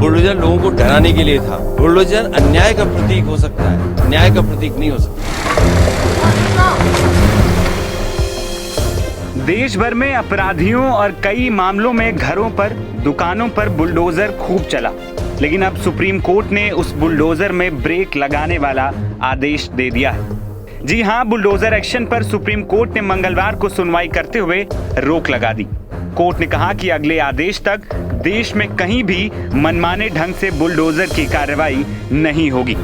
Bulldozer लोगों को डराने के लिए था। बुलडोजर अन्याय का प्रतीक हो सकता है, न्याय का प्रतीक नहीं हो सकता। देश भर में अपराधियों और कई मामलों में घरों पर, दुकानों पर बुलडोजर खूब चला, लेकिन अब सुप्रीम कोर्ट ने उस बुलडोजर में ब्रेक लगाने वाला आदेश दे दिया है। जी हां, बुलडोजर एक्शन पर सुप्रीम कोर्ट ने मंगलवार को सुनवाई करते हुए रोक लगा दी। कोर्ट ने कहा कि अगले आदेश तक देश में कहीं भी मनमाने ढंग से बुलडोजर की कार्रवाई नहीं होगी।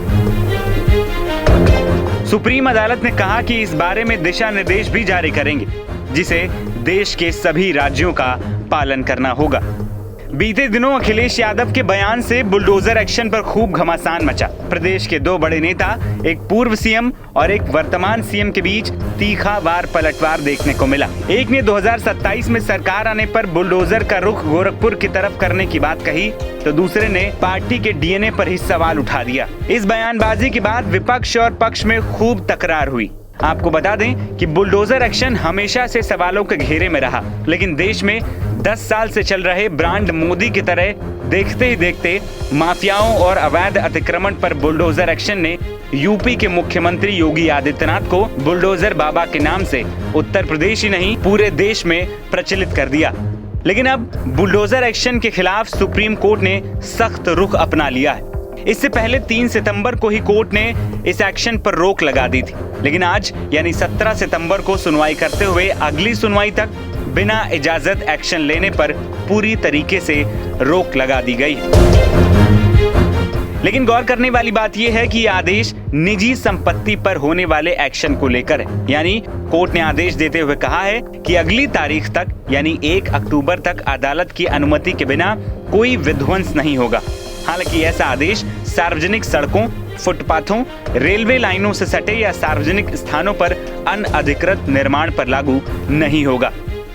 सुप्रीम अदालत ने कहा कि इस बारे में दिशा निर्देश भी जारी करेंगे, जिसे देश के सभी राज्यों का पालन करना होगा। बीते दिनों अखिलेश यादव के बयान से बुलडोजर एक्शन पर खूब घमासान मचा। प्रदेश के दो बड़े नेता, एक पूर्व सीएम और एक वर्तमान सीएम के बीच तीखा वार पलटवार देखने को मिला। एक ने 2027 में सरकार आने पर बुलडोजर का रुख गोरखपुर की तरफ करने की बात कही, तो दूसरे ने पार्टी के डीएनए पर ही सवाल उठा दिया। इस बयानबाजी के बाद विपक्ष और पक्ष में खूब तकरार हुई। आपको बता दें कि बुलडोजर एक्शन हमेशा से सवालों के घेरे में रहा, लेकिन देश में 10 साल से चल रहे ब्रांड मोदी की तरह देखते ही देखते माफियाओं और अवैध अतिक्रमण पर बुलडोजर एक्शन ने यूपी के मुख्यमंत्री योगी आदित्यनाथ को बुलडोजर बाबा के नाम से उत्तर प्रदेश ही नहीं पूरे देश में प्रचलित कर दिया। लेकिन अब बुलडोजर एक्शन के खिलाफ सुप्रीम कोर्ट ने सख्त रुख अपना लिया है। इससे पहले 3 सितंबर को ही कोर्ट ने इस एक्शन पर रोक लगा दी थी, लेकिन आज यानी 17 सितंबर को सुनवाई करते हुए अगली सुनवाई तक बिना इजाजत एक्शन लेने पर पूरी तरीके से रोक लगा दी गई। लेकिन गौर करने वाली बात यह है कि यह आदेश निजी संपत्ति पर होने वाले एक्शन को लेकर है। यानी कोर्ट ने आदेश देते हुए कहा है कि अगली तारीख तक यानी 1 अक्टूबर तक अदालत की अनुमति के बिना कोई विध्वंस नहीं होगा। हालांकि ऐसा आदेश सार्वजनिक सड़कों, फुटपाथों, रेलवे लाइनों से सटे या सार्वजनिक स्थानों पर अनअधिकृत निर्माण पर लागू नहीं होगा।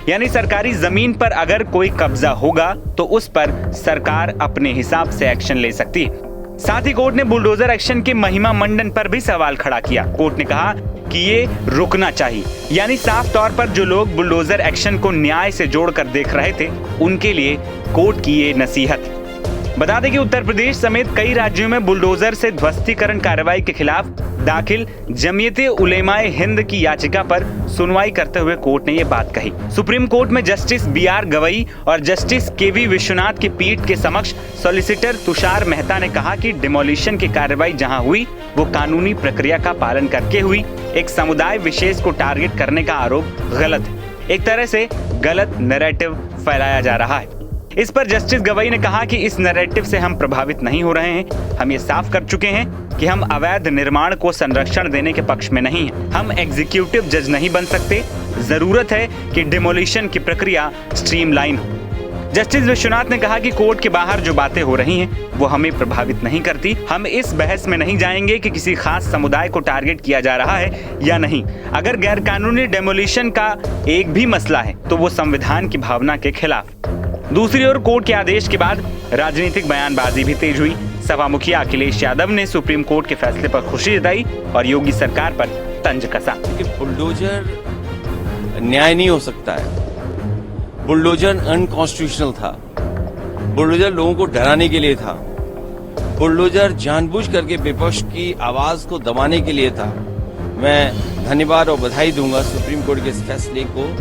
यानी सरकारी जमीन पर अगर कोई कब्जा होगा तो उस पर सरकार अपने हिसाब से एक्शन ले सकती है। साथ ही कोर्ट ने बुलडोजर एक्शन के महिमा मंडन पर भी सवाल खड़ा किया। कोर्ट ने कहा कि ये रुकना चाहिए। यानी साफ तौर पर जो लोग बुलडोजर एक्शन को न्याय से जोड़कर देख रहे थे, उनके लिए कोर्ट की ये नसीहत। बता दें कि उत्तर प्रदेश समेत कई राज्यों में बुलडोजर से ध्वस्तीकरण कार्रवाई के खिलाफ दाखिल जमीयते उलेमाए हिंद की याचिका पर सुनवाई करते हुए कोर्ट ने ये बात कही। सुप्रीम कोर्ट में जस्टिस BR गवई और जस्टिस KV विश्वनाथ की पीठ के समक्ष सॉलिसिटर तुषार मेहता ने कहा कि डिमोलिशन की कार्रवाई जहां हुई वो कानूनी प्रक्रिया का पालन करके हुई। एक समुदाय विशेष को टारगेट करने का आरोप गलत है। एक तरह से गलत नैरेटिव फैलाया जा रहा है। इस पर जस्टिस गवई ने कहा कि इस नैरेटिव से हम प्रभावित नहीं हो रहे हैं। हम ये साफ कर चुके हैं कि हम अवैध निर्माण को संरक्षण देने के पक्ष में नहीं हैं। हम एग्जीक्यूटिव जज नहीं बन सकते। जरूरत है कि डिमोलिशन की प्रक्रिया स्ट्रीमलाइन हो। जस्टिस विश्वनाथ ने कहा कि कोर्ट के बाहर जो बातें हो रही हैं वो हमें प्रभावित नहीं करती। हम इस बहस में नहीं जाएंगे कि किसी खास समुदाय को टारगेट किया जा रहा है या नहीं। अगर गैरकानूनी डिमोलिशन का एक भी मसला है तो वो संविधान की भावना के खिलाफ। दूसरी ओर कोर्ट के आदेश के बाद राजनीतिक बयानबाजी भी तेज हुई। सपा मुखिया अखिलेश यादव ने सुप्रीम कोर्ट के फैसले पर खुशी जताई और योगी सरकार पर तंज कसा। बुलडोजर न्याय नहीं हो सकता है। बुलडोजर अनकॉन्स्टिट्यूशनल था। बुलडोजर लोगों को डराने के लिए था। बुलडोजर जानबूझ करके विपक्ष की आवाज को दबाने के लिए था। मैं धन्यवाद और बधाई दूंगा सुप्रीम कोर्ट के इस फैसले को,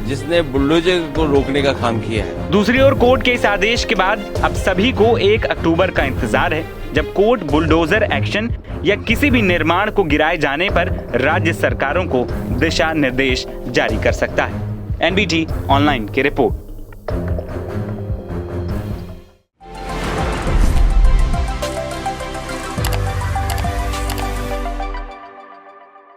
जिसने बुलडोजर को रोकने का काम किया है। दूसरी ओर कोर्ट के इस आदेश के बाद अब सभी को 1 अक्टूबर का इंतजार है, जब कोर्ट बुलडोजर एक्शन या किसी भी निर्माण को गिराए जाने पर राज्य सरकारों को दिशा निर्देश जारी कर सकता है। NBT ऑनलाइन की रिपोर्ट।